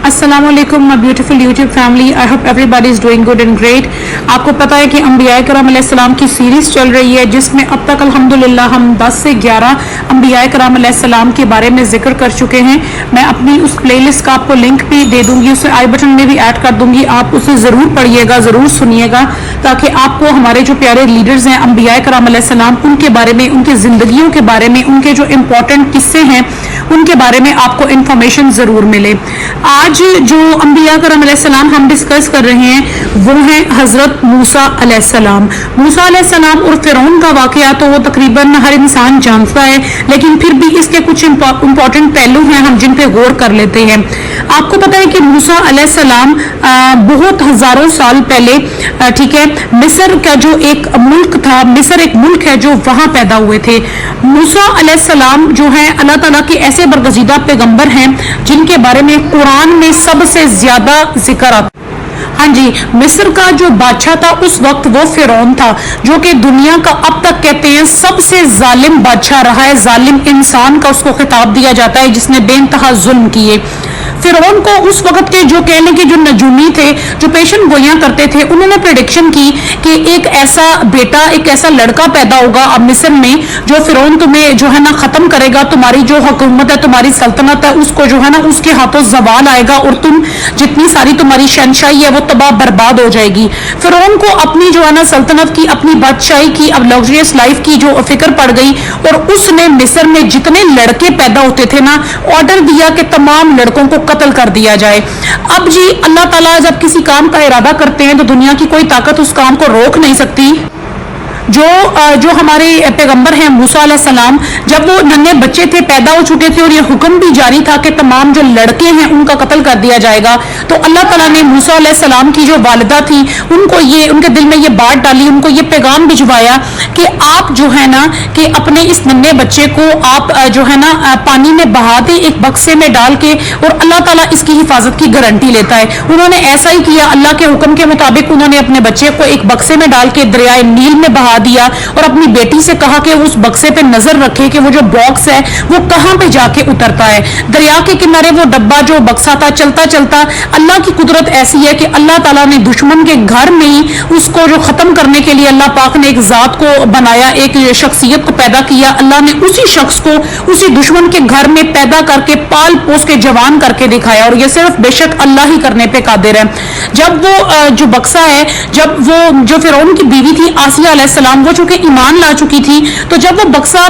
अस्सलाम वालेकुम my beautiful YouTube family, I hope everybody is doing good and great. आपको पता है कि अंबिया कराम अलैहिस्सलाम की सीरीज चल रही है जिसमें अब तक अल्हम्दुलिल्लाह हम 10 से 11 अंबिया कराम अलैहिस्सलाम के बारे में जिक्र कर चुके हैं। मैं अपनी उस प्लेलिस्ट का आपको लिंक भी दे दूंगी, उसे आई बटन में भी ऐड कर दूंगी। आप उसे ज़रूर पढ़िएगा, ज़रूर सुनिएगा, ताकि आपको हमारे जो प्यारे लीडर्स हैं अंबिया कराम अलैहिस्सलाम उनके बारे में, उनकी ज़िंदगियों के बारे में, उनके जो इम्पोर्टेंट किस्से हैं उनके बारे में आपको इन्फॉर्मेशन ज़रूर मिले। आज जो अंबिया करम अलैहिस्सलाम हम डिस्कस कर रहे हैं वो है हजरत मूसा अलैहिस्सलाम। मूसा अलैहिस्सलाम और फिरौन का वाकया तो वो तकरीबन हर इंसान जानता है, लेकिन फिर भी इसके कुछ इंपॉर्टेंट पहलू हैं हम जिन पे गौर कर लेते हैं। आपको पता है कि मूसा अलैहिस्सलाम बहुत हजारों साल पहले, ठीक है, मिस्र का जो एक मुल्क था, मिस्र एक मुल्क है जो वहां पैदा हुए थे। मूसा अलैहिस्सलाम जो है अल्लाह ताला के ऐसे बरगजीदा पैगंबर हैं जिनके बारे में कुरान में सबसे ज्यादा जिक्र आता। हाँ जी, मिस्र का जो बादशाह था उस वक्त वो फिरौन था, जो कि दुनिया का अब तक कहते हैं सबसे जालिम बादशाह रहा है। जालिम इंसान का उसको खिताब दिया जाता है जिसने बेइंतहा जुल्म किए। फिरौन को उस वक्त के जो कहने के जो नजूमी थे, जो पेशन गोइयां करते थे, उन्होंने प्रेडिक्शन की कि एक ऐसा बेटा, एक ऐसा लड़का पैदा होगा अब मिस्र में जो फिरौन तुम्हें जो है ना खत्म करेगा, तुम्हारी जो हुकूमत है, तुम्हारी सल्तनत है, उसको जो है ना उसके हाथों जवाल आएगा और तुम जितनी सारी तुम्हारी शहनशाही है वो तबाह बर्बाद हो जाएगी। फिरौन को अपनी जो है ना सल्तनत की, अपनी बादशाही की, अब लग्जरियस लाइफ की जो फिक्र पड़ गई और उसने मिस्र में जितने लड़के पैदा होते थे ना, ऑर्डर दिया कि तमाम लड़कों को कत्ल कर दिया जाए। अब जी अल्लाह ताला जब किसी काम का इरादा करते हैं तो दुनिया की कोई ताकत उस काम को रोक नहीं सकती। जो हमारे पैगंबर हैं मूसा अलैहिस्सलाम, जब वो नन्हे बच्चे थे, पैदा हो चुके थे और ये हुक्म भी जारी था कि तमाम जो लड़के हैं उनका कत्ल कर दिया जाएगा, तो अल्लाह ताला ने मूसा अलैहिस्सलाम की जो वालिदा थी उनको ये, उनके दिल में ये बात डाली, उनको ये पैगाम भिजवाया कि आप जो है ना कि अपने इस नन्हे बच्चे को आप जो है ना पानी में बहा दे, एक बक्से में डाल के, और अल्लाह ताला इसकी हिफाजत की गारंटी लेता है। उन्होंने ऐसा ही किया। अल्लाह के हुक्म के मुताबिक उन्होंने अपने बच्चे को एक बक्से में डाल के दरियाए नील में बहा दिया और अपनी बेटी से कहा कि उस बक्से पे नजर रखे कि वो जो बॉक्स है वो कहां पे जाके उतरता है। दरिया के किनारे वो डब्बा जो बक्सा था, चलता चलता अल्लाह की कुदरत ऐसी है कि अल्लाह ताला ने दुश्मन के घर में ही उसको जो खत्म करने के लिए अल्लाह पाक ने एक जात को बनाया, एक शख्सियत को पैदा किया। अल्लाह ने उसी शख्स को उसी दुश्मन के घर में पैदा करके पाल पोस के जवान करके दिखाया, और ये सिर्फ बेशक अल्लाह ही करने पे कादिर है। जब वो जो बक्सा है, जब वो जो फिरौन की बीवी थी आसिया अलैहिस्सलाम, वो चूंकि ईमान ला चुकी थी, तो जब वो बक्सा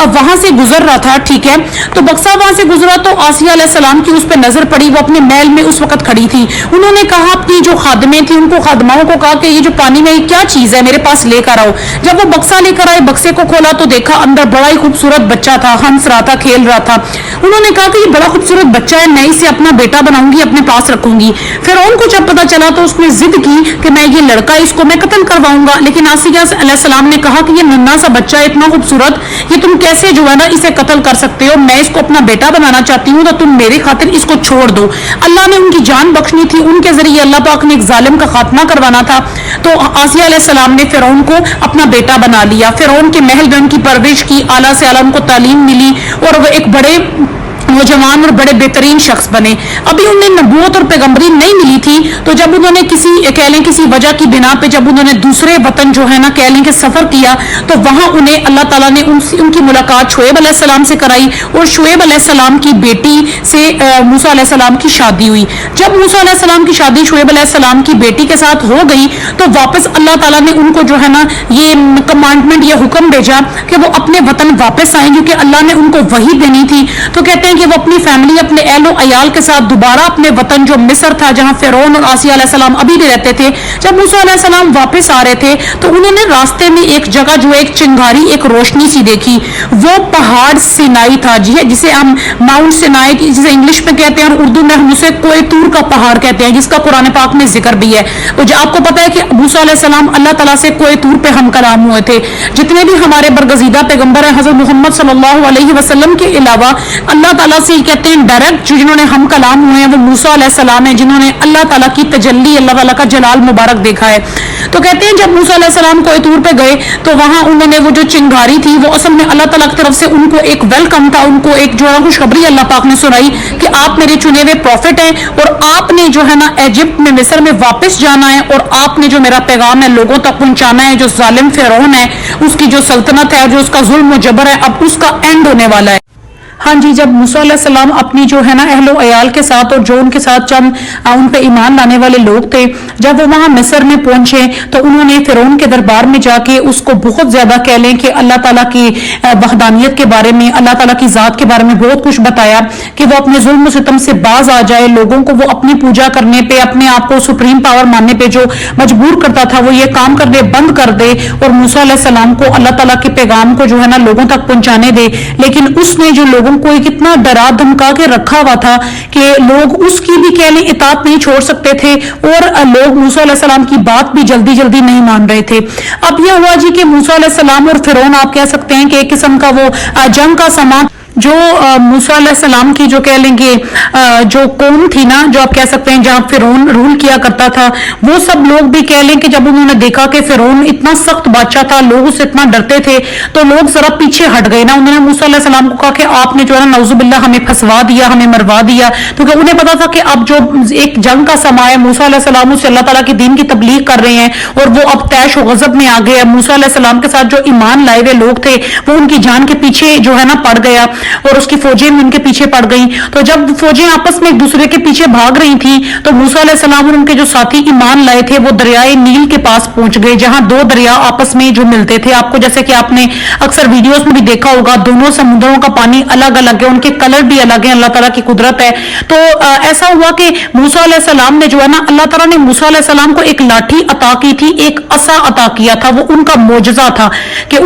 वहां से गुजर रहा था, ठीक है, तो बक्सा वहां से गुजरा तो आसिया अलैहिस्सलाम की उस पर नजर पड़ी। वो अपने महल में उस वक्त खड़ी थी। उन्होंने कहा अपनी जो खादमें थी उनको, खादमाओं को कहा कि ये जो पानी में क्या चीज है मेरे पास लेकर आओ। जब वो बक्सा लेकर आए, बक्से को खोला तो देखा अंदर बड़ा ही खूबसूरत बच्चा था, हंस रहा था, खेल रहा था। उन्होंने कहा कि ये बड़ा खूबसूरत बच्चा है, मैं इसे अपना बेटा बनाऊंगी, अपने पास रखूंगी। फिर उनको जब पता चला तो उसने जिद की कि मैं ये लड़का, इसको मैं कत्ल करवाऊंगा, लेकिन आसिया अलैहिस्सलाम ने कहा कि ये नन्हा सा बच्चा है, इतना खूबसूरत, ये तुम कैसे जो है ना इसे कत्ल कर सकते हो? मैं इसको अपना बेटा बनाना चाहती हूँ, तो तुम मेरे खातिर इसको छोड़ दो। अल्लाह ने उनकी जान बख्शनी थी, उनके जरिए अल्लाह पाक ने एक जालिम का खात्मा करवाना था। तो आसिया अलैहिस्सलाम ने फिरौन को अपना बेटा बना लिया। फिरौन के महल में उनकी परवरिश की, आला से आला उनको तालीम मिली और वो एक बड़े नौजवान और बड़े बेहतरीन शख्स बने। अभी उन्हें नबूवत और पैगंबरी नहीं मिली थी, तो जब उन्होंने कह लें किसी वजह की बिना पे जब उन्होंने दूसरे वतन जो है ना कह लें कि सफर किया, तो वहां उन्हें अल्लाह ताला ने उनकी मुलाकात शुएब अलैहिस्सलाम से कराई और शुएब अलैहिस्सलाम की बेटी से मूसा अलैहिस्सलाम की शादी हुई। जब मूसा अलैहिस्सलाम की शादी शुएब अलैहिस्सलाम की बेटी के साथ हो गई, तो वापस अल्लाह ताला ने उनको जो है ना ये कमांडमेंट, ये हुक्म भेजा कि वो अपने वतन वापस आए, क्योंकि अल्लाह ने उनको वही देनी थी। तो कहते हैं कि वो अपनी फैमिली, अपने एहलो अयाल के साथ दोबारा अपने वतन जो मिस्र था, जहां फिरौन और आसिया अलैहिस्सलाम अभी भी रहते थे, जब मूसा अलैहिस्सलाम वापस आ रहे थे तो उन्होंने रास्ते में एक जगह जो एक चिंगारी, एक रोशनी सी देखी। वो पहाड़ सिनाई था, जी है, जिसे हम माउंट सिनाई, जिसे इंग्लिश में कहते हैं और उर्दू में हम उसे कोयतूर का पहाड़ कहते हैं, जिसका कुरान पाक में जिक्र भी है। तो जो आपको पता है कि मूसा अलैहिस्सलाम अल्लाह ताला से कोयतूर पे हम कलाम हुए थे। जितने भी हमारे बरगजीदा पैगंबर हैं हजरत मोहम्मद सल्लल्लाहु अलैहि वसल्लम के अलावा अल्लाह ताला से कहते हैं डायरेक्ट जिन्होंने हम कलाम हुए हैं वो मूसा अलैहिस्सलाम है, जिन्होंने अल्लाह ताला की तजल्ली, अल्लाह ताला का जलाल मुबारक देखा है। तो कहते हैं जब मूसा अलैहिस्सलाम कोई तूर पे गए तो वहां उन्होंने वो जो चिंगारी थी वो असल में अल्लाह ताला की तरफ से उनको एक वेलकम था, उनको एक जो है खुशखबरी अल्लाह पाक ने सुनाई कि आप मेरे चुने हुए प्रॉफिट हैं और आपने जो है ना इजिप्ट में, मिस्र में वापस जाना है और आपने जो मेरा पैगाम है लोगों तक पहुंचाना है। जो जालिम फिरौन है उसकी जो सल्तनत है, जो उसका जुल्म जबर है, अब उसका एंड होने वाला है। हाँ जी, जब मूसा अलैहिस्सलाम अपनी जो है ना अहलो अयाल के साथ और जो उनके साथ चंद उन पे ईमान लाने वाले लोग थे, जब वो वहां मिस्र में पहुंचे तो उन्होंने फिरौन के दरबार में जाके उसको बहुत ज्यादा कह लें कि अल्लाह ताला की वहदानियत के बारे में, अल्लाह ताला की जात के बारे में बहुत कुछ बताया कि वो अपने जुल्म सितम से बाज आ जाए, लोगों को वो अपनी पूजा करने पे, अपने आप को सुप्रीम पावर मानने पे जो मजबूर करता था वो ये काम करने बंद कर दे और मूसा अलैहिस्सलाम को अल्लाह ताला के पैगाम को जो है ना लोगों तक पहुंचाने दे। लेकिन उसने जो लोगों को एक इतना डरा धमका के रखा हुआ था कि लोग उसकी भी कह लें इताअत नहीं छोड़ सकते थे और लोग मूसा अलैहिस्सलाम की बात भी जल्दी जल्दी नहीं मान रहे थे। अब यह हुआ जी कि मूसा अलैहिस्सलाम और फिरौन, आप कह सकते हैं कि एक किस्म का वो जंग का समा, जो मूसा अलैहिस्सलाम की जो कह लेंगे जो कौम थी ना, जो आप कह सकते हैं जहां फिरौन रूल किया करता था, वो सब लोग भी कह लें कि जब उन्होंने देखा कि फिरौन इतना सख्त बादशाह था, लोग उससे इतना डरते थे, तो लोग जरा पीछे हट गए ना। उन्होंने मूसा अलैहिस्सलाम को कहा कि आपने जो है ना नौजुबिल्लाह हमें फंसवा दिया, हमें मरवा दिया, क्योंकि उन्हें पता था कि अब जो एक जंग का समय है, मूसा अलैहिस्सलाम उससे अल्लाह ताला की दीन की तबलीग कर रहे हैं और वो अब तैश व गजब में आ गए हैं। मूसा अलैहिस्सलाम के साथ जो ईमान लाए हुए लोग थे वो उनकी जान के पीछे जो है ना पड़ गया और उसकी फौजें भी उनके पीछे पड़ गई। तो जब फौजें आपस में एक दूसरे के पीछे भाग रही थी तो मूसा अलैहिस्सलाम और उनके जो साथी ईमान लाए थे वो दरियाए नील के पास पहुंच गए, जहां दो दरिया आपस में जो मिलते थे। आपको जैसे कि आपने अक्सर वीडियोस में भी देखा होगा, दोनों समुद्रों का पानी अलग अलग है, उनके कलर भी अलग है, अल्लाह ताला की कुदरत है। तो ऐसा हुआ कि मूसा अलैहिस्सलाम ने जो है ना, अल्लाह ताला ने मूसा अलैहिस्सलाम को एक लाठी अता की थी, एक असा अता किया था, वो उनका मोजज़ा था कि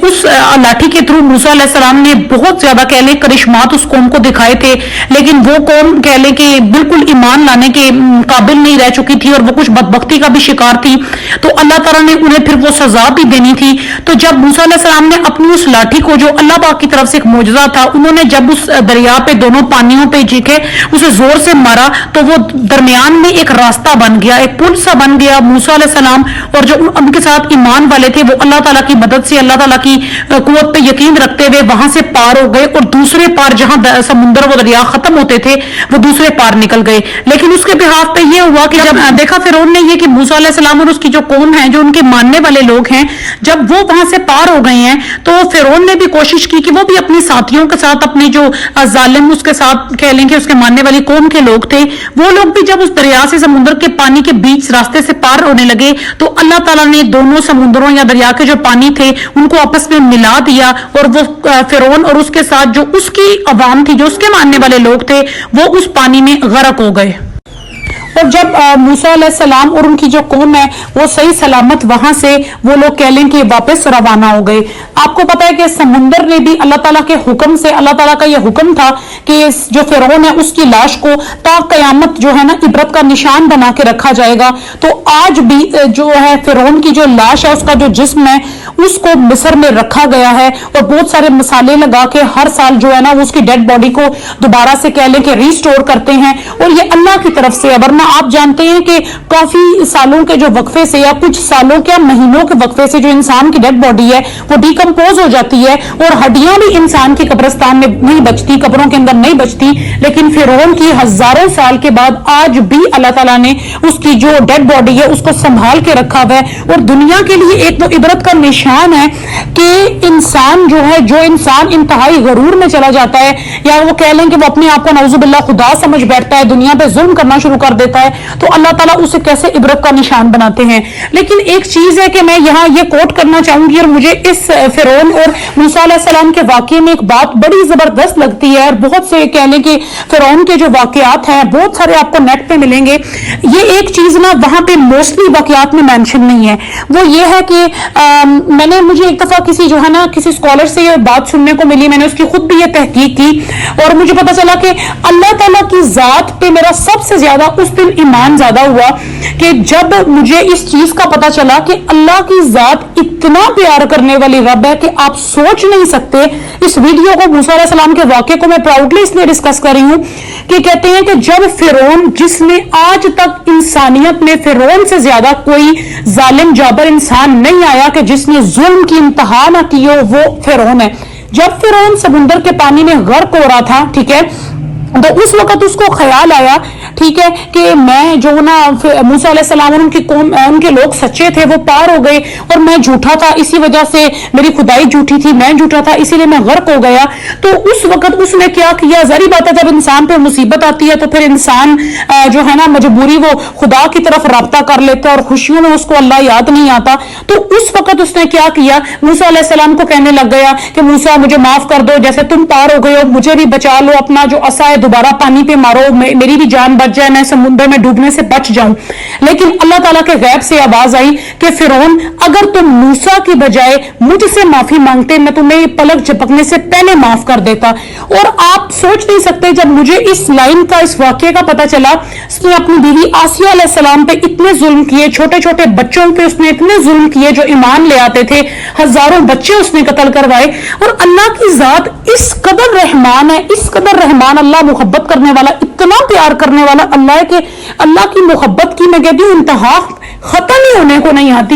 उस लाठी के थ्रू मूसा अलैहिस्सलाम ने बहुत ज्यादा कह लें करिश्मात उस कौम को दिखाए थे। लेकिन वो कौम कह लें कि बिल्कुल ईमान लाने के काबिल नहीं रह चुकी थी और वो कुछ बदबख्ती का भी शिकार थी। तो अल्लाह ताला ने उन्हें फिर वो सजा भी देनी थी। तो जब मूसा अलैहिस्सलाम ने अपनी उस लाठी को, जो अल्लाह पाक की तरफ से एक मोजज़ा था, उन्होंने जब उस दरिया पे दोनों पानियों पे जीके उसे जोर से मारा तो वो दरमियान में एक रास्ता बन गया, एक पुल सा बन गया। मूसा अलैहिस्सलाम और जो उनके साथ ईमान वाले थे वो अल्लाह ताला की मदद से, अल्लाह ताला की कुव्वत पे यकीन रखते हुए वहां से पार हो गए और दूसरे पार जहां समुद्र वो दरिया खत्म होते थे वो दूसरे पार निकल गए। लेकिन उसके बिहाफ पे ये हुआ कि जब देखा फिरौन ने ये कि मूसा अलैहिस्सलाम और उसकी जो कौम है, जो उनके मानने वाले लोग हैं, जब वो वहां से पार हो गए हैं तो फिरौन ने भी कोशिश की कि वो भी अपने साथियों के साथ, अपने जो जालिम उसके साथ कह लेंगे उसके मानने वाली कौम के लोग थे, वो लोग भी जब उस दरिया से समुद्र के पानी के बीच रास्ते से पार होने लगे तो अल्लाह ताला ने दोनों समुद्रों या दरिया के जो पानी थे उनको आपस में मिला दिया और वो फिरौन और उसके साथ जो उसकी अवाम थी, जो उसके मानने वाले लोग थे, वो उस पानी में गर्क हो गए। और जब मूसा अलैहिस्सलाम और उनकी जो कौम है वो सही सलामत वहां से वो लोग कह लें कि वापस रवाना हो गए। आपको पता है कि समुंदर ने भी अल्लाह ताला के हुक्म से, अल्लाह ताला का यह हुक्म था कि जो फिरौन है उसकी लाश को ता कयामत जो है ना इबरत का निशान बना के रखा जाएगा। तो आज भी जो है फिरौन की जो लाश है, उसका जो जिस्म है, उसको मिस्र में रखा गया है और बहुत सारे मसाले लगा के हर साल जो है ना उसकी डेड बॉडी को दोबारा से कह लें कि रिस्टोर करते हैं। और ये अल्लाह की तरफ से, वरना आप जानते हैं कि काफी सालों के जो वक्फे से या कुछ सालों के महीनों के वक्फे से जो इंसान की डेड बॉडी है वो डिकम्पोज हो जाती है और हड्डियां भी इंसान की कब्रिस्तान में नहीं बचती, कब्रों के अंदर नहीं बचती। लेकिन फिरौन की हजारों साल के बाद आज भी अल्लाह ताला ने उसकी जो डेड बॉडी है उसको संभाल के रखा हुआ है। और दुनिया के लिए एक तो इबरत का निशान है कि इंसान जो है, जो इंसान इंतहाई गरूर में चला जाता है या वो कह लें कि वो अपने आप को नौजुबिल्लाह खुदा समझ बैठता है, दुनिया पे जुल्म करना शुरू कर देता है, तो अल्लाह ताला उसे कैसे इबरत का निशान बनाते हैं। लेकिन एक चीज है कि मैं यहाँ ये कोट करना चाहूंगी और मुझे इस फिरौन और मूसा अलैहिस्सलाम के वाकये में एक बात बड़ी जबरदस्त लगती है और बहुत से कह लें कि फिरौन के जो वाकयात हैं बहुत सारे आपको नेट पे मिलेंगे। ये एक चीज ना वहां पे मोस्टली वाकयात में मेंशन नहीं है, वो ये है कि मुझे एक दफा किसी जो है ना किसी स्कॉलर से ये बात सुनने को मिली, मैंने उसकी खुद भी ये तहकीक की और मुझे पता चला कि अल्लाह ताला की जात पे मेरा सबसे ज्यादा उस पे دن ایمان زیادہ ہوا کہ جب مجھے اس چیز کا پتا چلا کہ اللہ کی ذات اتنا پیار کرنے والی رب ہے کہ آپ سوچ نہیں سکتے. اس ویڈیو کو موسیٰ علیہ السلام کے واقعے کو میں پراؤڈلی اس لیے ڈسکس کر رہی ہوں کہ کہتے ہیں کہ جب فرعون، جس نے آج تک انسانیت میں فرعون سے زیادہ کوئی ظالم جابر انسان نہیں آیا کہ جس نے ظلم کی انتہا نہ کی ہو، وہ فرعون ہے. جب فرعون سمندر کے پانی میں غرق ہو رہا تھا، ٹھیک ہے، تو اس وقت اس کو خیال آیا، ٹھیک ہے، کہ میں جو نا موسیٰ علیہ السلام اور ان کی قوم، ان کے لوگ سچے تھے، وہ پار ہو گئے اور میں جھوٹا تھا، اسی وجہ سے میری خدائی جھوٹی تھی، میں جھوٹا تھا، اسی لیے میں غرق ہو گیا. تو اس وقت اس نے کیا کیا؟ ظاہری بات ہے جب انسان پہ مصیبت آتی ہے تو پھر انسان جو ہے نا مجبوری وہ خدا کی طرف رابطہ کر لیتا ہے اور خوشیوں میں اس کو اللہ یاد نہیں آتا. تو اس وقت اس نے کیا کیا؟ موسیٰ علیہ السلام کو کہنے لگ گیا کہ موسیٰ مجھے معاف کر دو، جیسے تم پار ہو گئے ہو مجھے بھی بچا لو، اپنا جو عصا ہے دوبارہ پانی پہ مارو، میری بھی جان بچ جائے، میں سمندر میں ڈوبنے سے بچ جاؤں. لیکن اللہ تعالیٰ کے غیب سے آواز آئی کہ فرعون اگر تم موسیٰ کی بجائے مجھ سے معافی مانگتے میں تمہیں پلک جھپکنے سے پہلے معاف کر دیتا. اور آپ سوچ نہیں سکتے جب مجھے اس لائن کا، اس واقعے کا پتا چلا، اس نے اپنی بیوی آسیہ علیہ السلام پہ اتنے ظلم کیے، چھوٹے چھوٹے بچوں پہ اس نے اتنے ظلم کیے جو ایمان لے آتے تھے، ہزاروں بچے اس نے قتل کروائے. اور اللہ کی ذات اس قدر رحمان ہے، اس قدر رحمان، اللہ محبت کرنے والا، اتنا پیار کرنے والا اللہ ہے کہ اللہ کی محبت کی میں کہتی ہوں انتہا ختم ہی ہونے کو نہیں آتی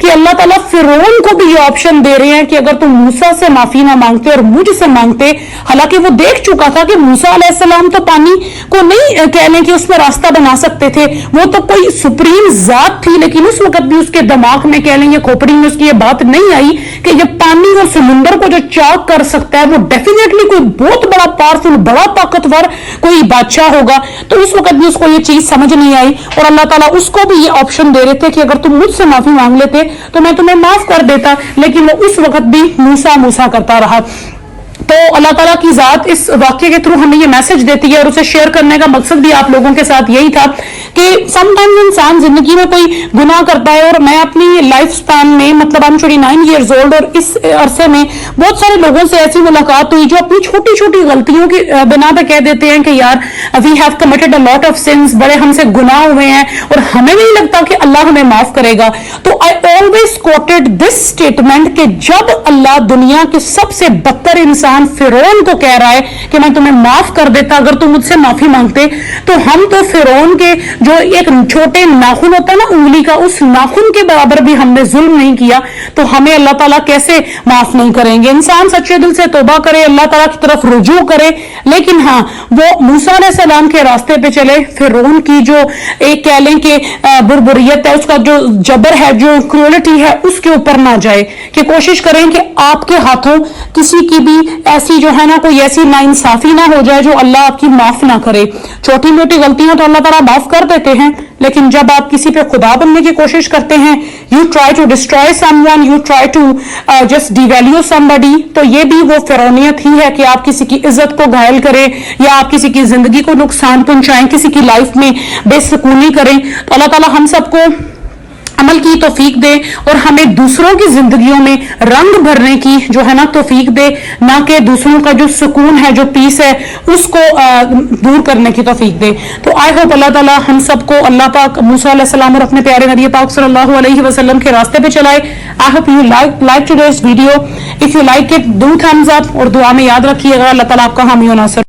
کہ اللہ تعالیٰ فرعون کو بھی یہ آپشن دے رہے ہیں کہ اگر تم موسیٰ سے معافی نہ مانگتے اور مجھ سے مانگتے، حالانکہ وہ دیکھ چکا تھا کہ موسیٰ علیہ السلام تو پانی کو نہیں کہہ لیں کہ اس میں راستہ بنا سکتے تھے، وہ تو کوئی سپریم ذات تھی، لیکن اس وقت بھی اس کے دماغ میں کہہ لیں یا کھوپڑی میں اس کی یہ بات نہیں آئی کہ یہ پانی اور سمندر کو جو چاک کر سکتا ہے وہ ڈیفینیٹلی کوئی بہت بڑا پاورفل، بڑا طاقتور کوئی بادشاہ ہوگا. تو اس وقت بھی اس کو یہ چیز سمجھ نہیں آئی اور اللہ تعالیٰ اس کو بھی یہ آپشن دے رہے تھے کہ اگر تم مجھ سے معافی مانگ لیتے تو میں تمہیں معاف کر دیتا، لیکن وہ اس وقت بھی موسیٰ کرتا رہا. تو اللہ تعالیٰ کی ذات اس واقعے کے تھرو ہمیں یہ میسج دیتی ہے، اور اسے شیئر کرنے کا مقصد بھی آپ لوگوں کے ساتھ یہی تھا کہ سم ٹائمز انسان زندگی میں کوئی گناہ کرتا ہے. اور میں اپنی لائف سپین میں، مطلب I'm 29 years old، اور اس عرصے میں بہت سارے لوگوں سے ایسی ملاقات ہوئی جو اپنی چھوٹی چھوٹی غلطیوں کی بنا پہ کہہ دیتے ہیں کہ یار we have committed a lot of sins، بڑے ہم سے گناہ ہوئے ہیں اور ہمیں نہیں لگتا کہ اللہ ہمیں معاف کرے گا. تو I always quoted this statement کہ جب اللہ دنیا کے سب سے بدتر انسان فرعون کو کہہ رہا ہے کہ میں تمہیں معاف کر دیتا اگر تم مجھ سے معافی مانگتے، تو ہم تو فرعون کے جو ایک چھوٹے ناخن ہوتا ہے نا انگلی کا، اس ناخن کے برابر بھی ہم نے ظلم نہیں کیا، تو ہمیں اللہ تعالیٰ کیسے معاف نہیں کریں گے؟ انسان سچے دل سے توبہ کرے، اللہ تعالیٰ کی طرف رجوع کرے. لیکن ہاں وہ موسیٰ علیہ السلام کے راستے پہ چلے، فرعون کی جو ایک کہہ لیں کہ بربریت ہے، اس کا جو جبر ہے، جو کروئلٹی ہے، اس کے اوپر نہ جائے، کہ کوشش کریں کہ آپ کے ہاتھوں کسی کی بھی ایسی جو ہے نا کوئی ایسی ناانصافی نہ ہو جائے جو اللہ آپ کی معاف نہ کرے. چھوٹی موٹی غلطیاں تو اللہ تعالیٰ معاف کر دیتے ہیں، لیکن جب آپ کسی پہ خدا بننے کی کوشش کرتے ہیں، you try to destroy someone, you try to just devalue somebody, تو یہ بھی وہ فرعونیت ہی ہے کہ آپ کسی کی عزت کو گھائل کریں یا آپ کسی کی زندگی کو نقصان پہنچائیں، کسی کی لائف میں بے سکونی کریں. تو اللہ تعالیٰ ہم سب کو عمل کی توفیق دے اور ہمیں دوسروں کی زندگیوں میں رنگ بھرنے کی جو ہے نا توفیق دے، نہ کہ دوسروں کا جو سکون ہے، جو پیس ہے، اس کو دور کرنے کی توفیق دے. تو آئی ہوپ اللہ تعالیٰ ہم سب کو اللہ پاک موسیٰ علیہ السلام اور اپنے پیارے نبی پاک صلی اللہ علیہ وسلم کے راستے پہ چلائے. I hope you like today's video. If you like it do thumbs up, اور دعا میں یاد رکھیے گا اللہ تعالیٰ آپ کا حامی و ناصر